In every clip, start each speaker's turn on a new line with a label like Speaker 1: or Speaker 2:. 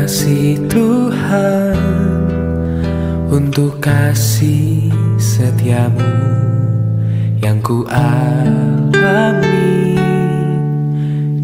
Speaker 1: kasih Tuhan, untuk kasih setiamu yang ku alami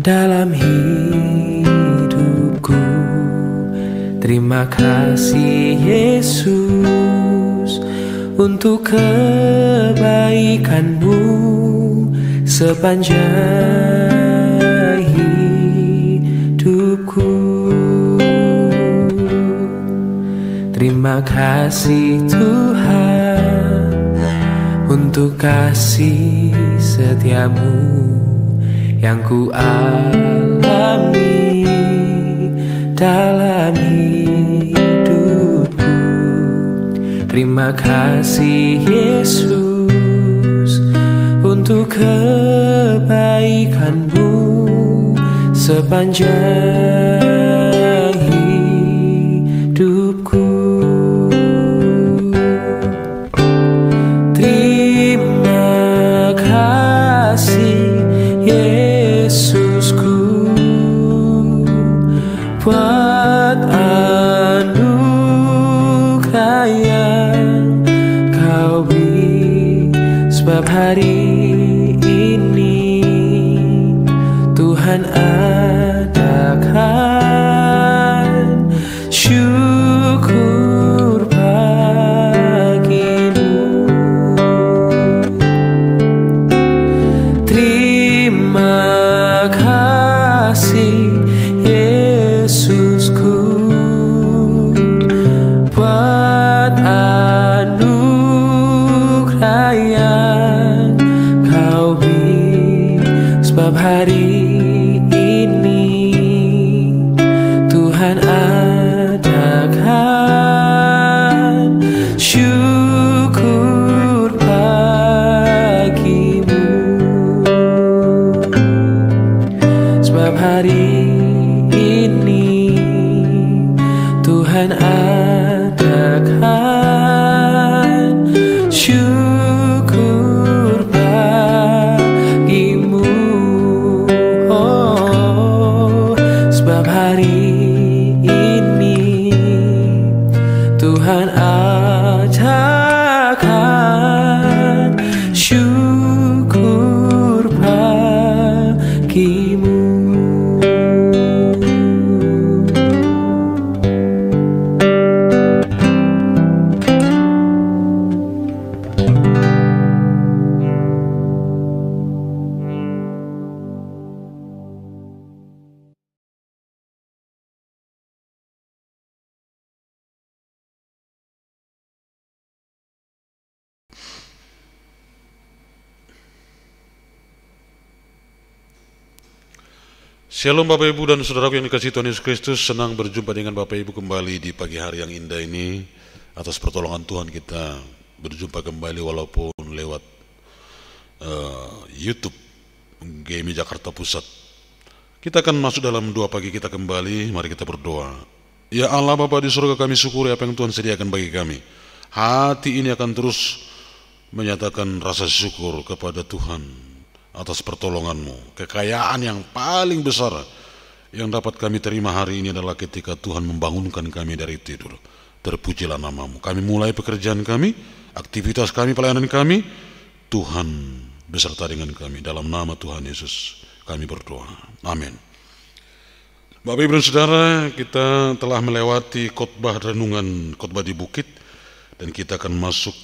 Speaker 1: dalam hidupku. Terima kasih Yesus untuk kebaikanmu sepanjang hidupku. Terima kasih Tuhan untuk kasih setiamu yang ku alami dalam hidupku. Terima kasih Yesus untuk kebaikanmu sepanjang hidupku. Terima kasih Yesusku buat anugerah yang kau beri, sebab hari ini Tuhan adakan syukur bagimu. Terima kasih Yesusku buat anugerah yang kau beri, sebab hari ini Tuhan adakan syukur bagimu. Sebab hari ini Tuhan adakan syukur bagimu. Oh, sebab hari ini Tuhan adakan syukur bagimu.
Speaker 2: Shalom Bapak Ibu dan Saudaraku yang dikasihi Tuhan Yesus Kristus. Senang berjumpa dengan Bapak Ibu kembali di pagi hari yang indah ini. Atas pertolongan Tuhan kita berjumpa kembali walaupun lewat YouTube GMI Jakarta Pusat. Kita akan masuk dalam doa pagi kita kembali. Mari kita berdoa. Ya Allah Bapa di surga, kami syukuri apa yang Tuhan sediakan bagi kami. Hati ini akan terus menyatakan rasa syukur kepada Tuhan atas pertolongan-Mu. Kekayaan yang paling besar yang dapat kami terima hari ini adalah ketika Tuhan membangunkan kami dari tidur. Terpujilah nama-Mu. Kami mulai pekerjaan kami, aktivitas kami, pelayanan kami, Tuhan beserta dengan kami. Dalam nama Tuhan Yesus kami berdoa. Amin. Bapak Ibu dan Saudara, kita telah melewati khotbah renungan khotbah di bukit, dan kita akan masuk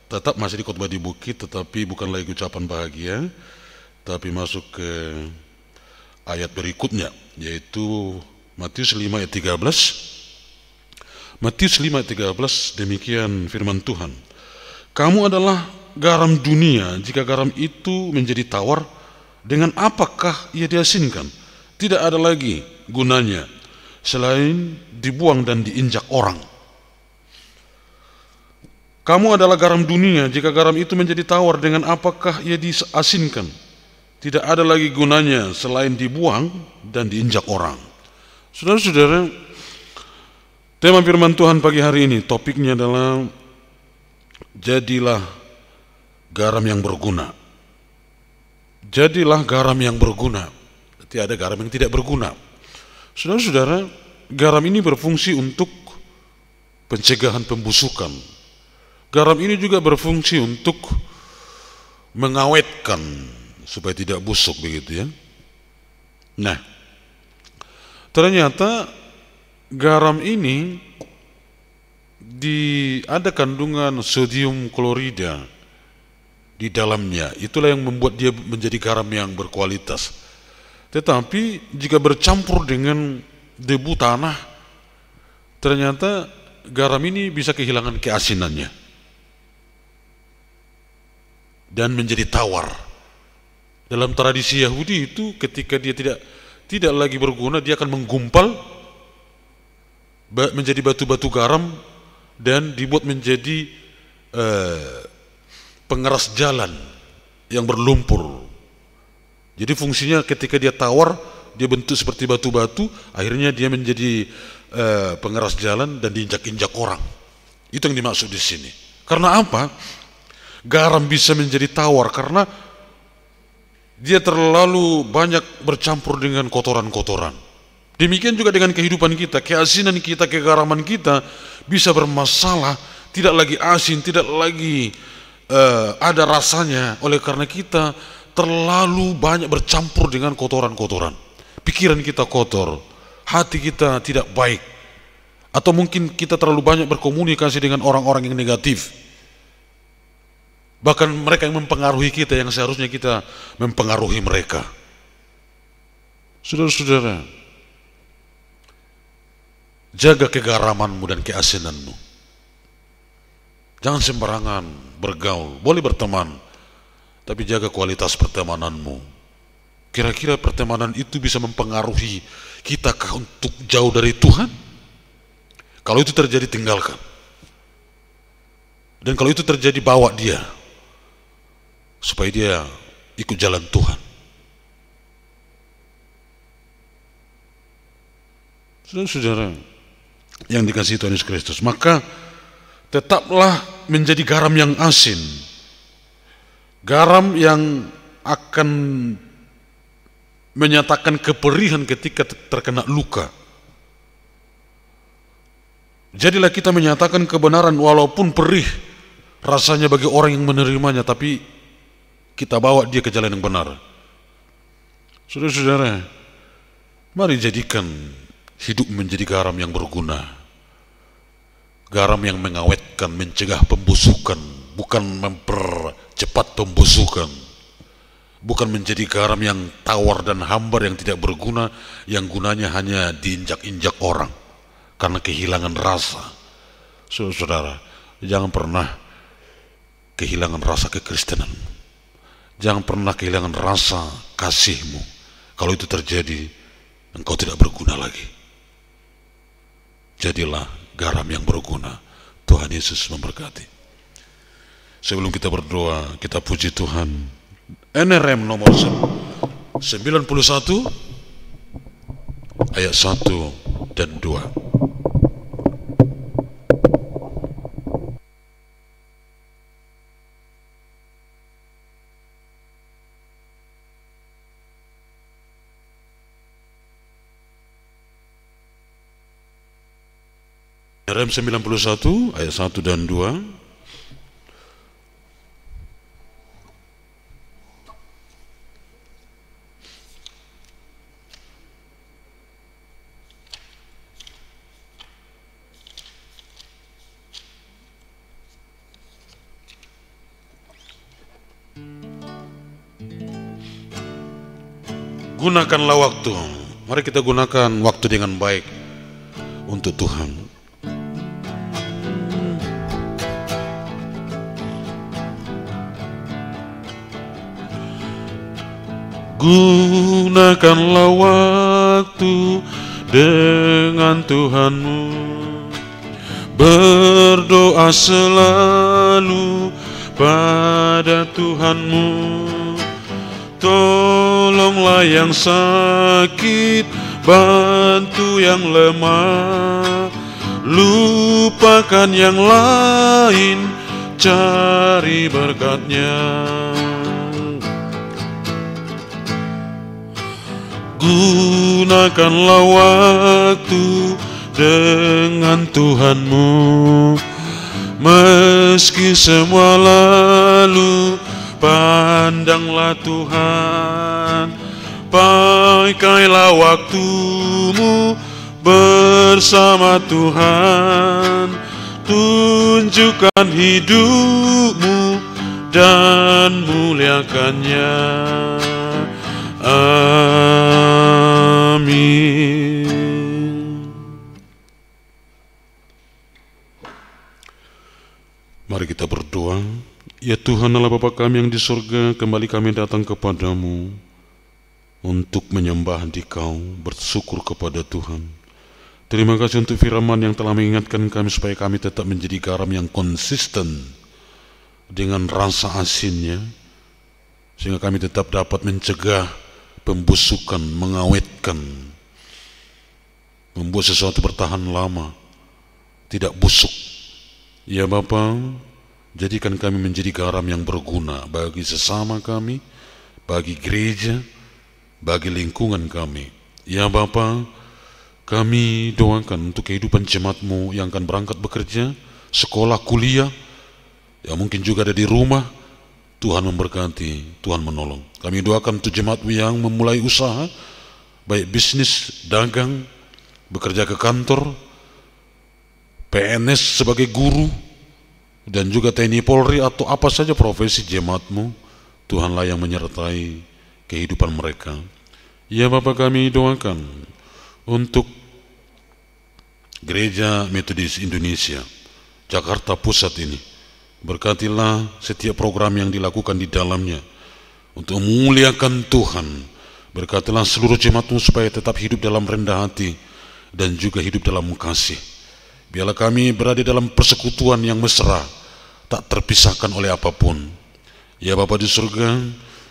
Speaker 2: tetap masih di khotbah di bukit, tetapi bukan lagi ucapan bahagia, tapi masuk ke ayat berikutnya, yaitu Matius 5 ayat 13. Matius 5 ayat 13, demikian firman Tuhan. Kamu adalah garam dunia, jika garam itu menjadi tawar, dengan apakah ia diasinkan? Tidak ada lagi gunanya selain dibuang dan diinjak orang. Kamu adalah garam dunia, jika garam itu menjadi tawar, dengan apakah ia diasinkan? Tidak ada lagi gunanya selain dibuang dan diinjak orang. Saudara-saudara, tema firman Tuhan pagi hari ini, topiknya adalah jadilah garam yang berguna. Jadilah garam yang berguna. Tidak ada garam yang tidak berguna. Saudara-saudara, garam ini berfungsi untuk pencegahan pembusukan. Garam ini juga berfungsi untuk mengawetkan supaya tidak busuk begitu ya. Nah, ternyata garam ini ada kandungan sodium klorida di dalamnya. Itulah yang membuat dia menjadi garam yang berkualitas. Tetapi jika bercampur dengan debu tanah, ternyata garam ini bisa kehilangan keasinannya dan menjadi tawar. Dalam tradisi Yahudi itu ketika dia tidak lagi berguna, dia akan menggumpal menjadi batu-batu garam dan dibuat menjadi pengeras jalan yang berlumpur. Jadi fungsinya ketika dia tawar, dia bentuk seperti batu-batu, akhirnya dia menjadi pengeras jalan dan diinjak-injak orang. Itu yang dimaksud di sini. Karena apa? Garam bisa menjadi tawar karena dia terlalu banyak bercampur dengan kotoran-kotoran. Demikian juga dengan kehidupan kita, keasinan kita, kegaraman kita bisa bermasalah, tidak lagi asin, tidak lagi ada rasanya, oleh karena kita terlalu banyak bercampur dengan kotoran-kotoran. Pikiran kita kotor, hati kita tidak baik, atau mungkin kita terlalu banyak berkomunikasi dengan orang-orang yang negatif. Bahkan mereka yang mempengaruhi kita, yang seharusnya kita mempengaruhi mereka. Saudara-saudara, jaga kegaramanmu dan keasinanmu. Jangan sembarangan bergaul, boleh berteman, tapi jaga kualitas pertemananmu. Kira-kira pertemanan itu bisa mempengaruhi kitakah untuk jauh dari Tuhan? Kalau itu terjadi, tinggalkan. Dan kalau itu terjadi, bawa dia supaya dia ikut jalan Tuhan. Saudara-saudara yang dikasihi Tuhan Yesus Kristus, maka tetaplah menjadi garam yang asin, garam yang akan menyatakan keperihan ketika terkena luka. Jadilah kita menyatakan kebenaran walaupun perih rasanya bagi orang yang menerimanya, tapi kita bawa dia ke jalan yang benar. Saudara-saudara, mari jadikan hidup menjadi garam yang berguna, garam yang mengawetkan, mencegah pembusukan, bukan mempercepat pembusukan, bukan menjadi garam yang tawar dan hambar yang tidak berguna, yang gunanya hanya diinjak-injak orang karena kehilangan rasa. Saudara, jangan pernah kehilangan rasa kekristenan. Jangan pernah kehilangan rasa kasihmu. Kalau itu terjadi, engkau tidak berguna lagi. Jadilah garam yang berguna. Tuhan Yesus memberkati. Sebelum kita berdoa, kita puji Tuhan. NRM nomor 91 ayat 1 dan 2. NRM 91 ayat 1 dan 2. Gunakanlah waktu. Mari kita gunakan waktu dengan baik untuk Tuhan. Gunakanlah waktu dengan Tuhanmu, berdoa selalu pada Tuhanmu. Tolonglah yang sakit, bantu yang lemah, lupakan yang lain, cari berkat-Nya. gunakanlah waktu dengan Tuhanmu. Meski semua lalu, pandanglah Tuhan. Pakailah waktumu bersama Tuhan. Tunjukkan hidupmu dan muliakannya. Amin. Mari kita berdoa. Ya Tuhan Allah Bapa kami yang di surga, kembali kami datang kepadamu untuk menyembah Dikau, bersyukur kepada Tuhan. Terima kasih untuk firman yang telah mengingatkan kami supaya kami tetap menjadi garam yang konsisten dengan rasa asinnya, sehingga kami tetap dapat mencegah pembusukan, mengawetkan, membuat sesuatu bertahan lama, tidak busuk. Ya Bapa, jadikan kami menjadi garam yang berguna bagi sesama kami, bagi gereja, bagi lingkungan kami. Ya Bapa, kami doakan untuk kehidupan jemaat-Mu yang akan berangkat bekerja, sekolah, kuliah, yang mungkin juga ada di rumah. Tuhan memberkati, Tuhan menolong. Kami doakan untuk jemaat-Mu yang memulai usaha, baik bisnis, dagang, bekerja ke kantor, PNS sebagai guru, dan juga TNI Polri atau apa saja profesi jemaat-Mu. Tuhanlah yang menyertai kehidupan mereka. Ya Bapa, kami doakan untuk Gereja Metodis Indonesia Jakarta Pusat ini. Berkatilah setiap program yang dilakukan di dalamnya untuk memuliakan Tuhan. Berkatilah seluruh jemaat-Mu supaya tetap hidup dalam rendah hati dan juga hidup dalam kasih. Biarlah kami berada dalam persekutuan yang mesra, tak terpisahkan oleh apapun. Ya Bapa di surga,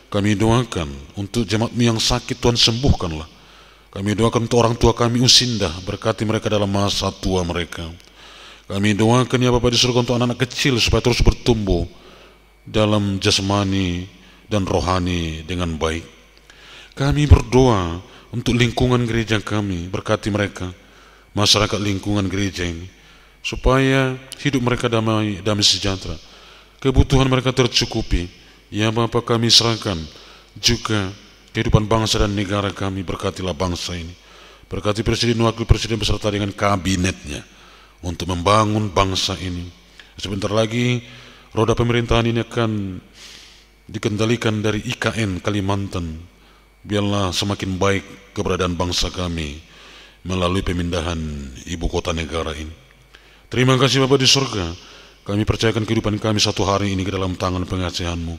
Speaker 2: kami doakan untuk jemaat-Mu yang sakit, Tuhan sembuhkanlah. Kami doakan untuk orang tua kami usindah, berkati mereka dalam masa tua mereka. Kami doakan ya Bapa di surga untuk anak-anak kecil supaya terus bertumbuh dalam jasmani dan rohani dengan baik. Kami berdoa untuk lingkungan gereja kami, berkati mereka, masyarakat lingkungan gereja ini, supaya hidup mereka damai sejahtera, kebutuhan mereka tercukupi. Ya Bapa, kami serahkan juga kehidupan bangsa dan negara kami. Berkatilah bangsa ini, berkati presiden, wakil presiden beserta dengan kabinetnya untuk membangun bangsa ini. Sebentar lagi roda pemerintahan ini akan dikendalikan dari IKN Kalimantan. Biarlah semakin baik keberadaan bangsa kami melalui pemindahan ibu kota negara ini. Terima kasih Bapa di surga. Kami percayakan kehidupan kami satu hari ini ke dalam tangan pengasihan-Mu.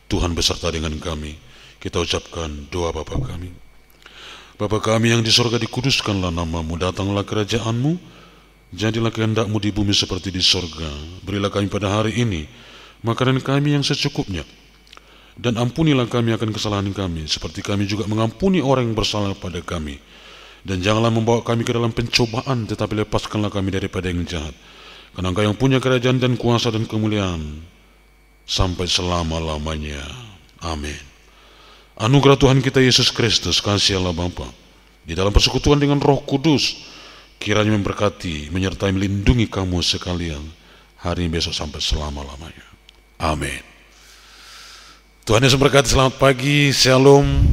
Speaker 2: Tuhan beserta dengan kami. Kita ucapkan doa Bapa kami. Bapa kami yang di surga, dikuduskanlah nama-Mu, datanglah kerajaan-Mu, jadilah kehendak-Mu di bumi seperti di surga. Berilah kami pada hari ini makanan kami yang secukupnya, dan ampunilah kami akan kesalahan kami, seperti kami juga mengampuni orang yang bersalah pada kami. Dan janganlah membawa kami ke dalam pencobaan, tetapi lepaskanlah kami daripada yang jahat. Karena Engkau yang punya kerajaan dan kuasa dan kemuliaan sampai selama-lamanya. Amin. Anugerah Tuhan kita Yesus Kristus, kasih Allah Bapa, di dalam persekutuan dengan Roh Kudus, kiranya memberkati, menyertai, melindungi kamu sekalian hari ini, besok, sampai selama-lamanya. Amin. Tuhan Yesus memberkati. Selamat pagi, shalom.